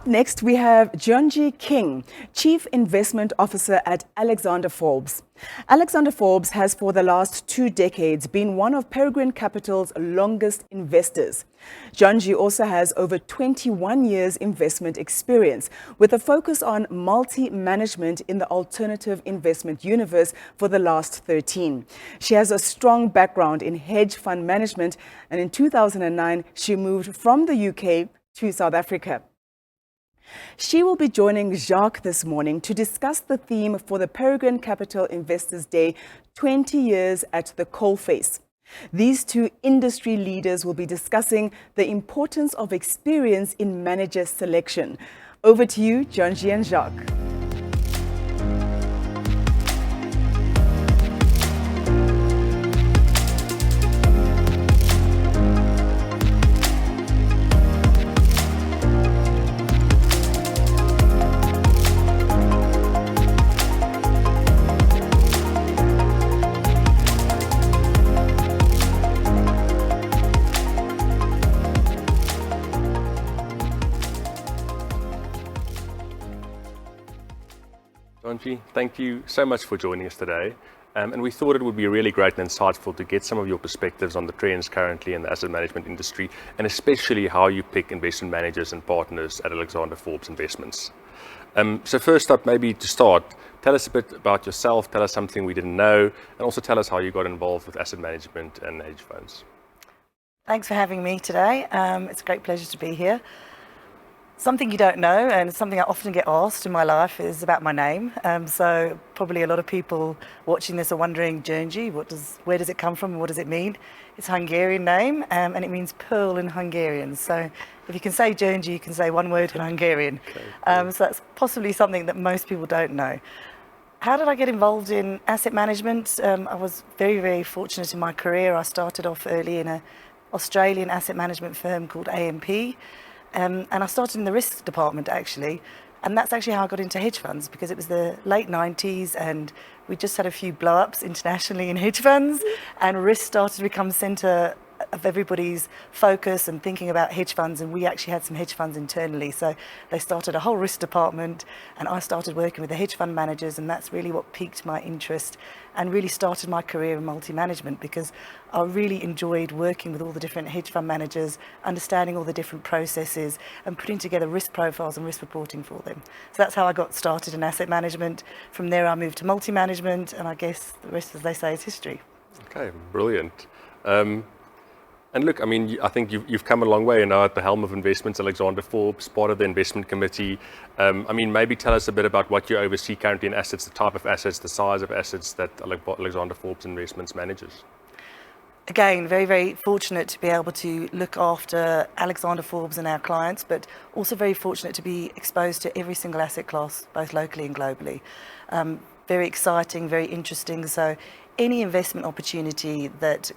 Up next, we have Gyongyi King, Chief Investment Officer at Alexander Forbes. Alexander Forbes has for the last 2 decades been one of Peregrine Capital's longest investors. Gyongyi also has over 21 years investment experience, with a focus on multi-management in the alternative investment universe for the last 13. She has a strong background in hedge fund management, and in 2009, she moved from the UK to South Africa. She will be joining Jacques this morning to discuss the theme for the Peregrine Capital Investors Day, 20 years at the coalface. These 2 industry leaders will be discussing the importance of experience in manager selection. Over to you, Gyongyi and Jacques. Gyongyi, thank you so much for joining us today. And we thought it would be really great and insightful to get some of your perspectives on the trends currently in the asset management industry, and especially how you pick investment managers and partners at Alexander Forbes Investments. So first up, maybe to start, tell us a bit about yourself, tell us something we didn't know, and also tell us how you got involved with asset management and hedge funds. Thanks for having me today. It's a great pleasure to be here. Something you don't know, and something I often get asked in my life, is about my name. So probably a lot of people watching this are wondering, Gyongyi, where does it come from and what does it mean? It's a Hungarian name, and it means pearl in Hungarian. So if you can say Gyongyi, you can say one word in Hungarian. Okay. So that's possibly something that most people don't know. How did I get involved in asset management? I was very, very fortunate in my career. I started off early in an Australian asset management firm called AMP. And I started in the risk department, actually, and that's actually how I got into hedge funds, because it was the late 90s and we just had a few blow-ups internationally in hedge funds, and risk started to become centre of everybody's focus and thinking about hedge funds, and we actually had some hedge funds internally, so they started a whole risk department, and I started working with the hedge fund managers, and that's really what piqued my interest and really started my career in multi-management, because I really enjoyed working with all the different hedge fund managers, understanding all the different processes and putting together risk profiles and risk reporting for them. So that's how I got started in asset management. From there I moved to multi-management, and I guess the rest, as they say, is history. Okay, brilliant. And look, I mean, I think you've come a long way, and now at the helm of investments, Alexander Forbes, part of the investment committee. I mean, maybe tell us a bit about what you oversee currently in assets, the type of assets, the size of assets that Alexander Forbes Investments manages. Again, very, very fortunate to be able to look after Alexander Forbes and our clients, but also very fortunate to be exposed to every single asset class, both locally and globally. Very exciting, very interesting. So any investment opportunity that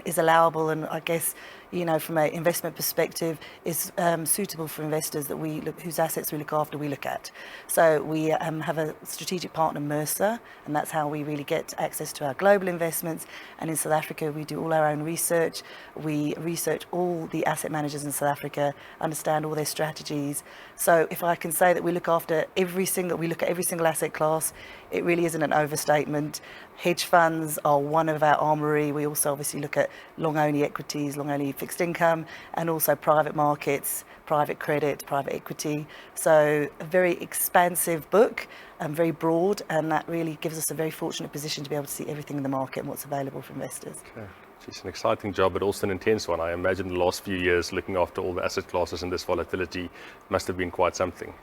is allowable, and I guess, you know, from an investment perspective, is suitable for investors that whose assets we look after, we look at. So we have a strategic partner, Mercer, and that's how we really get access to our global investments. And in South Africa, we do all our own research. We research all the asset managers in South Africa, understand all their strategies. So if I can say that we look at every single asset class, it really isn't an overstatement. Hedge funds are one of our armory. We also obviously look at long-only equities, long-only fixed income, and also private markets, private credit, private equity. So a very expansive book and very broad, and that really gives us a very fortunate position to be able to see everything in the market and what's available for investors. Okay. It's an exciting job, but also an intense one. I imagine the last few years looking after all the asset classes and this volatility must have been quite something.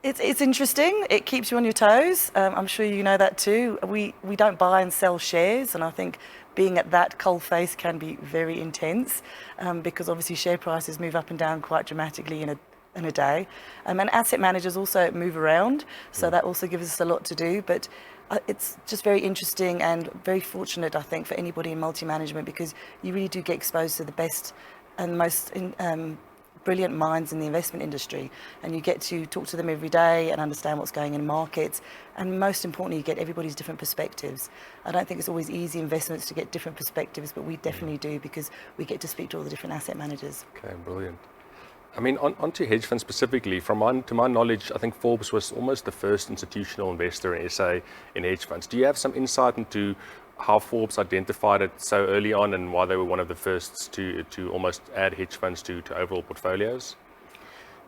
It's interesting. It keeps you on your toes. I'm sure you know that too. We don't buy and sell shares, and I think being at that coalface can be very intense, because obviously share prices move up and down quite dramatically in a day. And asset managers also move around, so that also gives us a lot to do. But it's just very interesting and very fortunate, I think, for anybody in multi-management, because you really do get exposed to the best and most brilliant minds in the investment industry, and you get to talk to them every day and understand what's going in markets, and most importantly, you get everybody's different perspectives. I don't think it's always easy investments to get different perspectives, but we definitely do, because we get to speak to all the different asset managers. Okay, brilliant. I mean, onto hedge funds specifically, to my knowledge, I think Forbes was almost the first institutional investor in SA in hedge funds. Do you have some insight into how Forbes identified it so early on and why they were one of the first to almost add hedge funds to overall portfolios?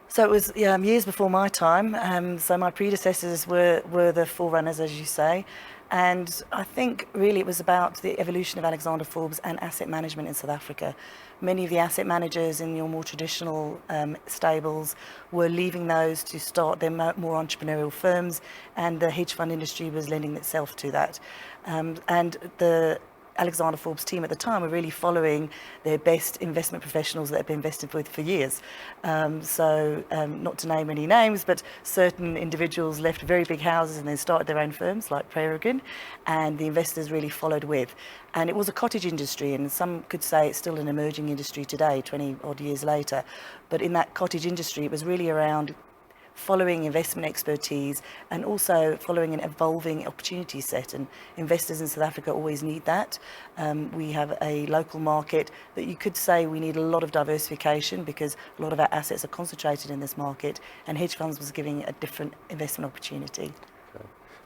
So it was years before my time. So my predecessors were the forerunners, as you say. And I think really it was about the evolution of Alexander Forbes and asset management in South Africa. Many of the asset managers in your more traditional stables were leaving those to start their more entrepreneurial firms, and the hedge fund industry was lending itself to that. And the Alexander Forbes team at the time were really following their best investment professionals that had been invested with for years. Not to name any names, but certain individuals left very big houses and then started their own firms like Peregrine, and the investors really followed with. And it was a cottage industry, and some could say it's still an emerging industry today, 20 odd years later. But in that cottage industry, it was really around following investment expertise and also following an evolving opportunity set, and investors in South Africa always need that. We have a local market that you could say we need a lot of diversification because a lot of our assets are concentrated in this market, and hedge funds was giving a different investment opportunity.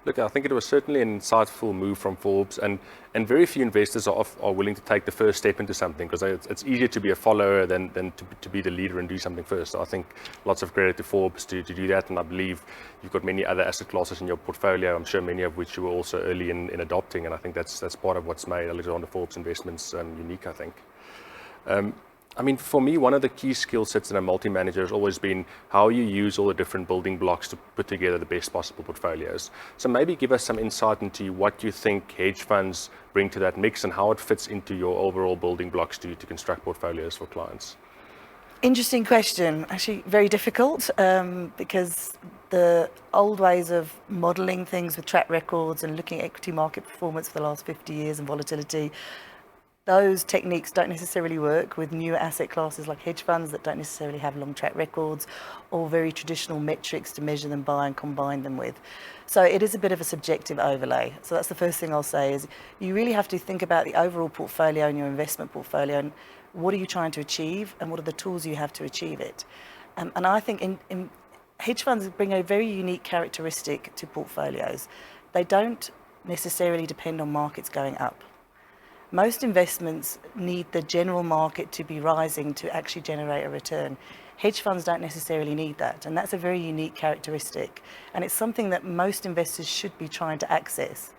Look, I think it was certainly an insightful move from Forbes, and very few investors are willing to take the first step into something, because it's easier to be a follower than to be the leader and do something first. So I think lots of credit to Forbes to do that, and I believe you've got many other asset classes in your portfolio, I'm sure many of which you were also early in adopting, and I think that's part of what's made Alexander Forbes Investments unique, I think. I mean, for me, one of the key skill sets in a multi-manager has always been how you use all the different building blocks to put together the best possible portfolios. So maybe give us some insight into what you think hedge funds bring to that mix and how it fits into your overall building blocks to construct portfolios for clients. Interesting question. Actually, very difficult because the old ways of modelling things with track records and looking at equity market performance for the last 50 years and volatility, those techniques don't necessarily work with newer asset classes like hedge funds that don't necessarily have long track records or very traditional metrics to measure them by and combine them with. So it is a bit of a subjective overlay. So that's the first thing I'll say is you really have to think about the overall portfolio and your investment portfolio and what are you trying to achieve and what are the tools you have to achieve it. And I think in hedge funds bring a very unique characteristic to portfolios. They don't necessarily depend on markets going up. Most investments need the general market to be rising to actually generate a return. Hedge funds don't necessarily need that, and that's a very unique characteristic. And it's something that most investors should be trying to access,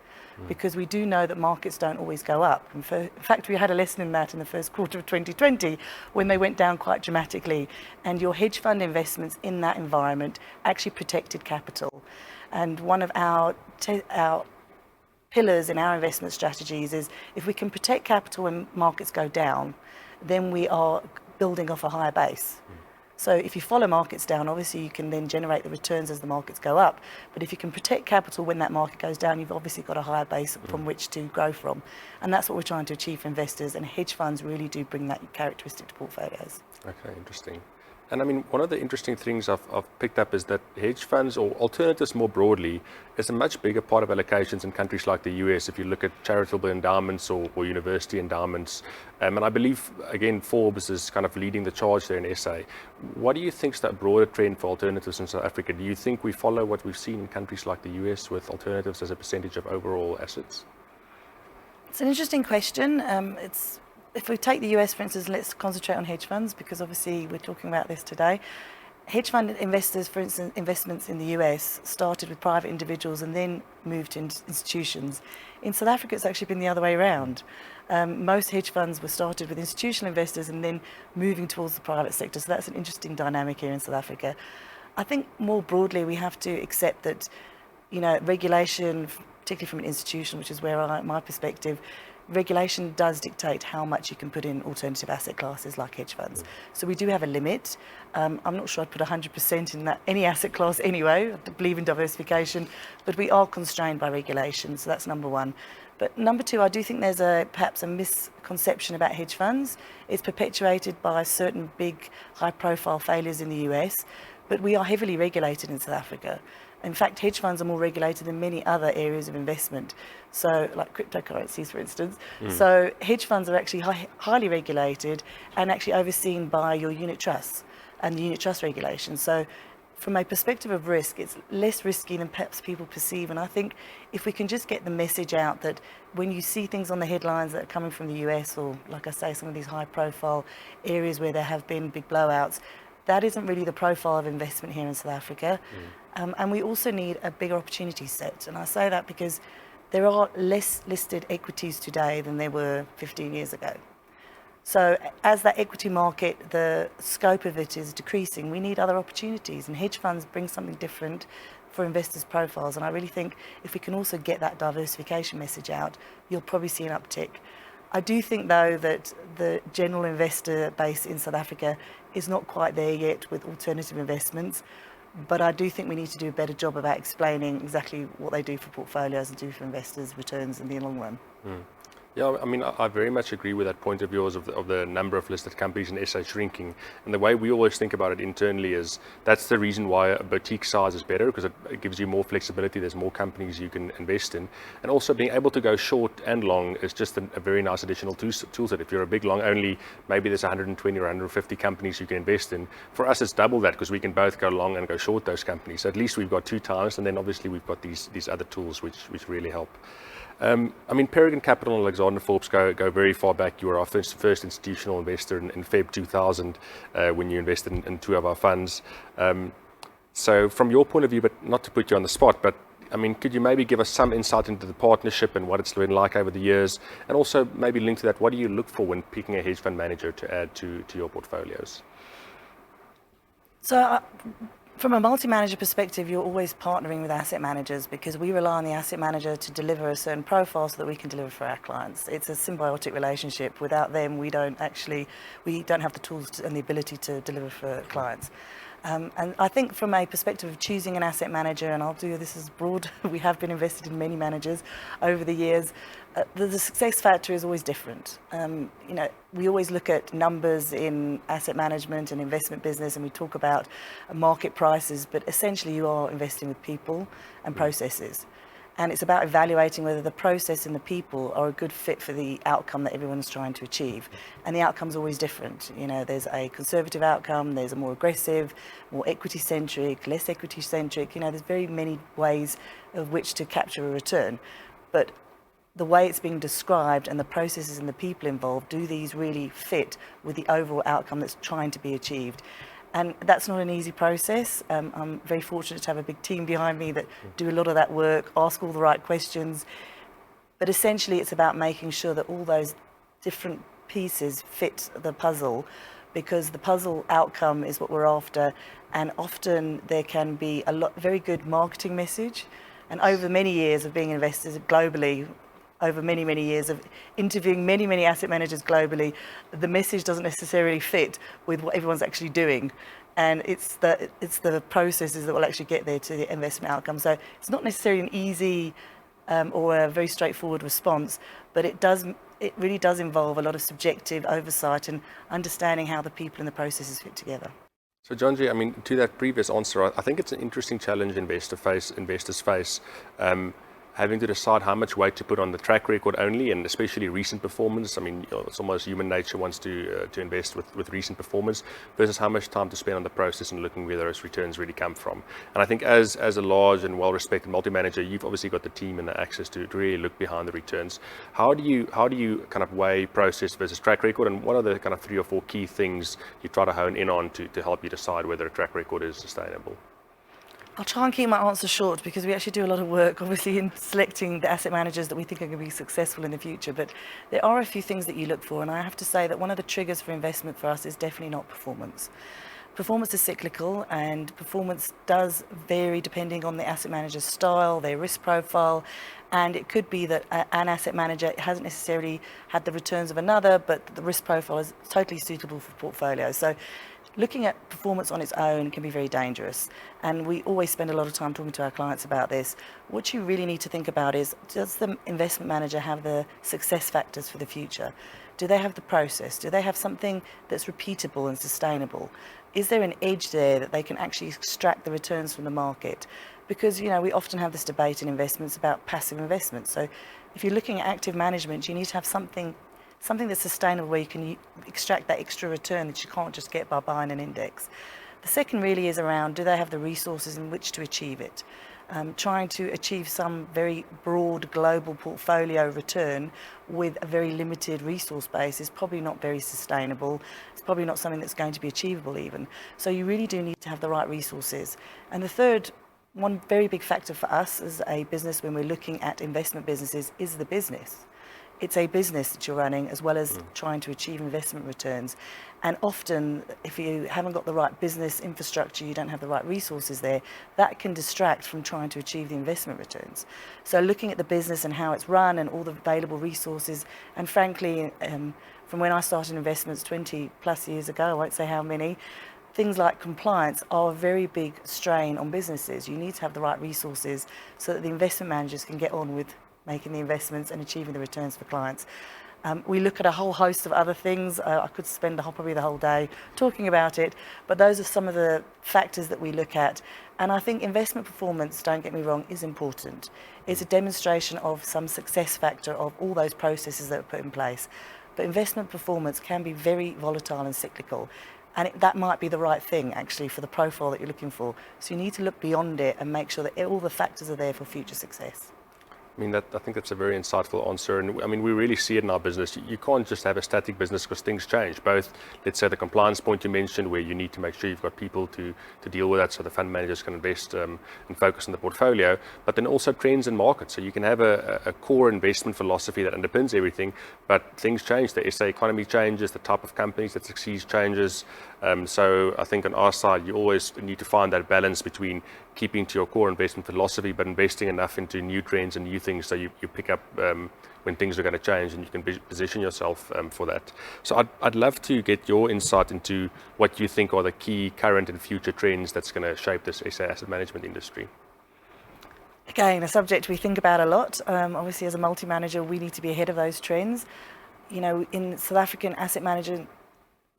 because we do know that markets don't always go up. In fact, we had a lesson in that in the first quarter of 2020 when they went down quite dramatically, and your hedge fund investments in that environment actually protected capital. And one of our pillars in our investment strategies is if we can protect capital when markets go down, then we are building off a higher base. So if you follow markets down, obviously you can then generate the returns as the markets go up. But if you can protect capital when that market goes down, you've obviously got a higher base from which to grow from. And that's what we're trying to achieve for investors, and hedge funds really do bring that characteristic to portfolios. Okay, interesting. And I mean, one of the interesting things I've picked up is that hedge funds, or alternatives more broadly, is a much bigger part of allocations in countries like the US, if you look at charitable endowments or university endowments. And I believe, again, Forbes is kind of leading the charge there in SA. What do you think is that broader trend for alternatives in South Africa? Do you think we follow what we've seen in countries like the US with alternatives as a percentage of overall assets? It's an interesting question. If we take the US, for instance, let's concentrate on hedge funds, because obviously we're talking about this today. Hedge fund investors, for instance, investments in the US started with private individuals and then moved to institutions. In South Africa, it's actually been the other way around. Most hedge funds were started with institutional investors and then moving towards the private sector. So that's an interesting dynamic here in South Africa. I think more broadly, we have to accept that, regulation, particularly from an institution, which is where my perspective, regulation does dictate how much you can put in alternative asset classes like hedge funds. So we do have a limit. I'm not sure I'd put 100% in any asset class anyway. I believe in diversification, but we are constrained by regulation. So that's number one. But number two, I do think there's perhaps a misconception about hedge funds. It's perpetuated by certain big high-profile failures in the US, but we are heavily regulated in South Africa. In fact, hedge funds are more regulated than many other areas of investment, so like cryptocurrencies, for instance. So hedge funds are actually highly regulated and actually overseen by your unit trusts. and the unit trust regulations. So from a perspective of risk, it's less risky than perhaps people perceive. And I think if we can just get the message out that when you see things on the headlines that are coming from the US, or like I say, some of these high profile areas where there have been big blowouts, that isn't really the profile of investment here in South Africa. And we also need a bigger opportunity set. And I say that because there are less listed equities today than there were 15 years ago. So as that equity market, the scope of it is decreasing, we need other opportunities, and hedge funds bring something different for investors' profiles. And I really think if we can also get that diversification message out, you'll probably see an uptick. I do think, though, that the general investor base in South Africa is not quite there yet with alternative investments, but I do think we need to do a better job about explaining exactly what they do for portfolios and do for investors' returns in the long run. Yeah, I mean, I very much agree with that point of yours of the number of listed companies in SA shrinking. And the way we always think about it internally is that's the reason why a boutique size is better, because it gives you more flexibility. There's more companies you can invest in. And also being able to go short and long is just a very nice additional tool set. If you're a big long only, maybe there's 120 or 150 companies you can invest in. For us, it's double that, because we can both go long and go short those companies. So at least we've got two times, and then obviously we've got these other tools which really help. I mean, Peregrine Capital and Alexander Forbes go very far back. You were our first institutional investor in Feb 2000 when you invested in two of our funds. So from your point of view, but not to put you on the spot, but I mean, could you maybe give us some insight into the partnership and what it's been like over the years? And also maybe link to that, what do you look for when picking a hedge fund manager to add to your portfolios? So from a multi-manager perspective, you're always partnering with asset managers, because we rely on the asset manager to deliver a certain profile so that we can deliver for our clients. It's a symbiotic relationship. Without them, we don't have the tools and the ability to deliver for clients. And I think from a perspective of choosing an asset manager, and I'll do this as broad, we have been invested in many managers over the years, the success factor is always different. We always look at numbers in asset management and investment business, and we talk about market prices, but essentially you are investing with people and processes. And it's about evaluating whether the process and the people are a good fit for the outcome that everyone's trying to achieve. And the outcome's always different. There's a conservative outcome, there's a more aggressive, more equity-centric, less equity-centric. There's very many ways of which to capture a return. But the way it's being described and the processes and the people involved, do these really fit with the overall outcome that's trying to be achieved? And that's not an easy process. I'm very fortunate to have a big team behind me that do a lot of that work, ask all the right questions. But essentially, it's about making sure that all those different pieces fit the puzzle, because the puzzle outcome is what we're after. And often there can be very good marketing message. And over many years of being investors globally, over many, many years of interviewing many, many asset managers globally, the message doesn't necessarily fit with what everyone's actually doing. And it's the processes that will actually get there to the investment outcome. So it's not necessarily an easy or a very straightforward response, but it really does involve a lot of subjective oversight and understanding how the people and the processes fit together. So Gyongyi, I mean, to that previous answer, I think it's an interesting challenge investors face. Having to decide how much weight to put on the track record only, and especially recent performance. I mean, it's almost human nature wants to invest with recent performance, versus how much time to spend on the process and looking where those returns really come from. And I think as a large and well-respected multi-manager, you've obviously got the team and the access to really look behind the returns. How do you kind of weigh process versus track record, and what are the kind of 3 or 4 key things you try to hone in on to help you decide whether a track record is sustainable? I'll try and keep my answer short, because we actually do a lot of work, obviously, in selecting the asset managers that we think are going to be successful in the future. But there are a few things that you look for, and I have to say that one of the triggers for investment for us is definitely not performance. Performance is cyclical, and performance does vary depending on the asset manager's style, their risk profile, and it could be that an asset manager hasn't necessarily had the returns of another, but the risk profile is totally suitable for portfolios. So looking at performance on its own can be very dangerous, and we always spend a lot of time talking to our clients about this. What you really need to think about is, does the investment manager have the success factors for the future? Do they have the process? Do they have something that's repeatable and sustainable? Is there an edge there that they can actually extract the returns from the market? Because, we often have this debate in investments about passive investments. So if you're looking at active management, you need to have something something that's sustainable where you can extract that extra return that you can't just get by buying an index. The second really is around, do they have the resources in which to achieve it? Trying to achieve some very broad global portfolio return with a very limited resource base is probably not very sustainable. It's probably not something that's going to be achievable even. So you really do need to have the right resources. And the third, one very big factor for us as a business when we're looking at investment businesses is the business. It's a business that you're running as well as trying to achieve investment returns. And often, if you haven't got the right business infrastructure, you don't have the right resources there, that can distract from trying to achieve the investment returns. So looking at the business and how it's run and all the available resources, and frankly, from when I started investments 20 plus years ago, I won't say how many, things like compliance are a very big strain on businesses. You need to have the right resources so that the investment managers can get on with making the investments and achieving the returns for clients. We look at a whole host of other things. I could spend probably the whole day talking about it, but those are some of the factors that we look at. And I think investment performance, don't get me wrong, is important. It's a demonstration of some success factor of all those processes that are put in place. But investment performance can be very volatile and cyclical. And that might be the right thing, actually, for the profile that you're looking for. So you need to look beyond it and make sure that all the factors are there for future success. I mean, I think that's a very insightful answer. And I mean, we really see it in our business. You can't just have a static business because things change. Both, let's say, the compliance point you mentioned, where you need to make sure you've got people to deal with that so the fund managers can invest and focus on the portfolio, but then also trends in markets. So you can have a core investment philosophy that underpins everything, but things change. The SA economy changes, the type of companies that succeeds changes. So I think on our side, you always need to find that balance between keeping to your core investment philosophy, but investing enough into new trends and new things so you pick up when things are going to change and you can position yourself for that. So I'd love to get your insight into what you think are the key current and future trends that's going to shape this SA asset management industry. Again, a subject we think about a lot. Obviously, as a multi-manager, we need to be ahead of those trends. You know, in South African asset management,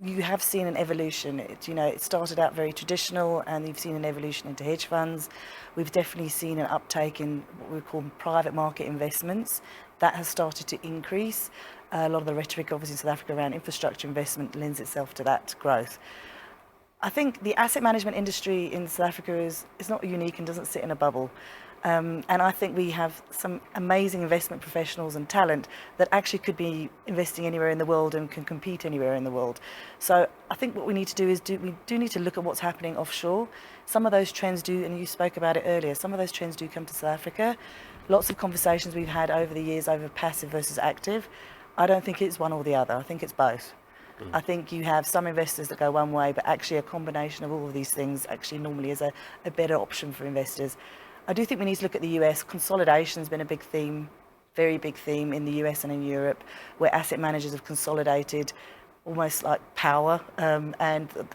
you have seen an evolution. It started out very traditional, and you've seen an evolution into hedge funds. We've definitely seen an uptake in what we call private market investments. That has started to increase. A lot of the rhetoric, obviously, in South Africa around infrastructure investment lends itself to that growth. I think the asset management industry in South Africa is not unique and doesn't sit in a bubble. And I think we have some amazing investment professionals and talent that actually could be investing anywhere in the world and can compete anywhere in the world. So I think what we need to do is we do need to look at what's happening offshore. Some of those trends do, and you spoke about it earlier, some of those trends do come to South Africa. Lots of conversations we've had over the years over passive versus active. I don't think it's one or the other. I think it's both. I think you have some investors that go one way, but actually a combination of all of these things actually normally is a better option for investors. I do think we need to look at the US. Consolidation has been a big theme, very big theme in the US and in Europe, where asset managers have consolidated almost like power, and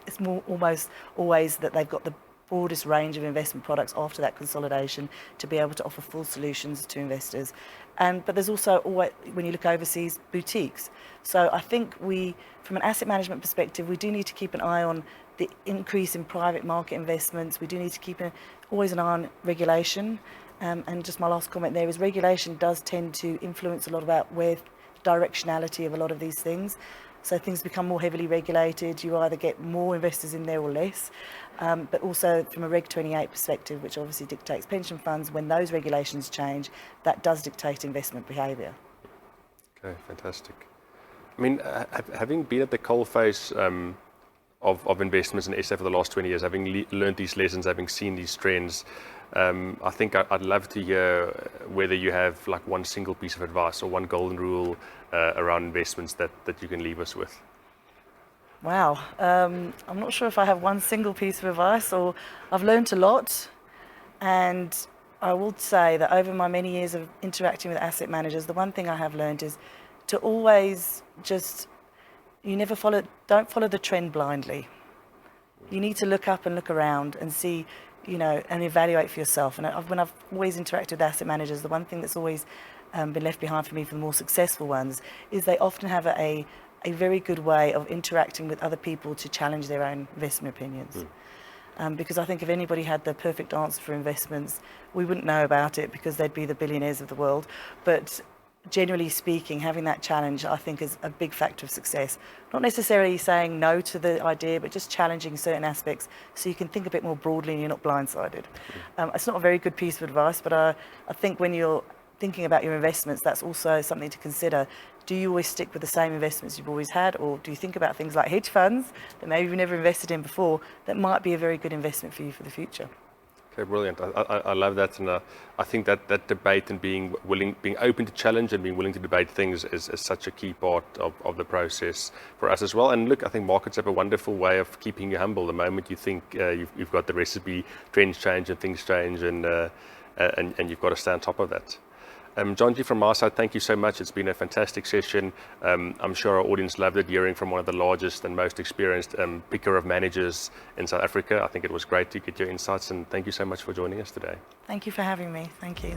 it's almost always that they've got the broadest range of investment products after that consolidation to be able to offer full solutions to investors. But there's also, always, when you look overseas, boutiques. So I think from an asset management perspective, we do need to keep an eye on the increase in private market investments. We do need to keep always an eye on regulation. And just my last comment there is regulation does tend to influence a lot about where directionality of a lot of these things. So things become more heavily regulated. You either get more investors in there or less. But also from a Reg 28 perspective, which obviously dictates pension funds, when those regulations change, that does dictate investment behaviour. Okay, fantastic. I mean, having been at the coalface of investments in SA for the last 20 years, having learned these lessons, having seen these trends, I think I'd love to hear whether you have like one single piece of advice or one golden rule around investments that you can leave us with. Wow. I'm not sure if I have one single piece of advice, or I've learned a lot. And I will say that over my many years of interacting with asset managers, the one thing I have learned is to always don't follow the trend blindly. You need to look up and look around and see, and evaluate for yourself. And when I've always interacted with asset managers, the one thing that's always been left behind for me for the more successful ones is they often have a very good way of interacting with other people to challenge their own investment opinions. Because I think if anybody had the perfect answer for investments, we wouldn't know about it because they'd be the billionaires of the world. But generally speaking, having that challenge, I think, is a big factor of success. Not necessarily saying no to the idea, but just challenging certain aspects so you can think a bit more broadly and you're not blindsided. It's not a very good piece of advice, but I think when you're thinking about your investments, that's also something to consider. Do you always stick with the same investments you've always had, or do you think about things like hedge funds that maybe you've never invested in before that might be a very good investment for you for the future? Okay, brilliant. I love that, and I think that debate and being open to challenge and being willing to debate things is such a key part of the process for us as well. And look, I think markets have a wonderful way of keeping you humble. The moment you think you've got the recipe, trends change and things change, and you've got to stay on top of that. Gyongyi, from my side, thank you so much. It's been a fantastic session. I'm sure our audience loved it, hearing from one of the largest and most experienced picker of managers in South Africa. I think it was great to get your insights, and thank you so much for joining us today. Thank you for having me. Thank you.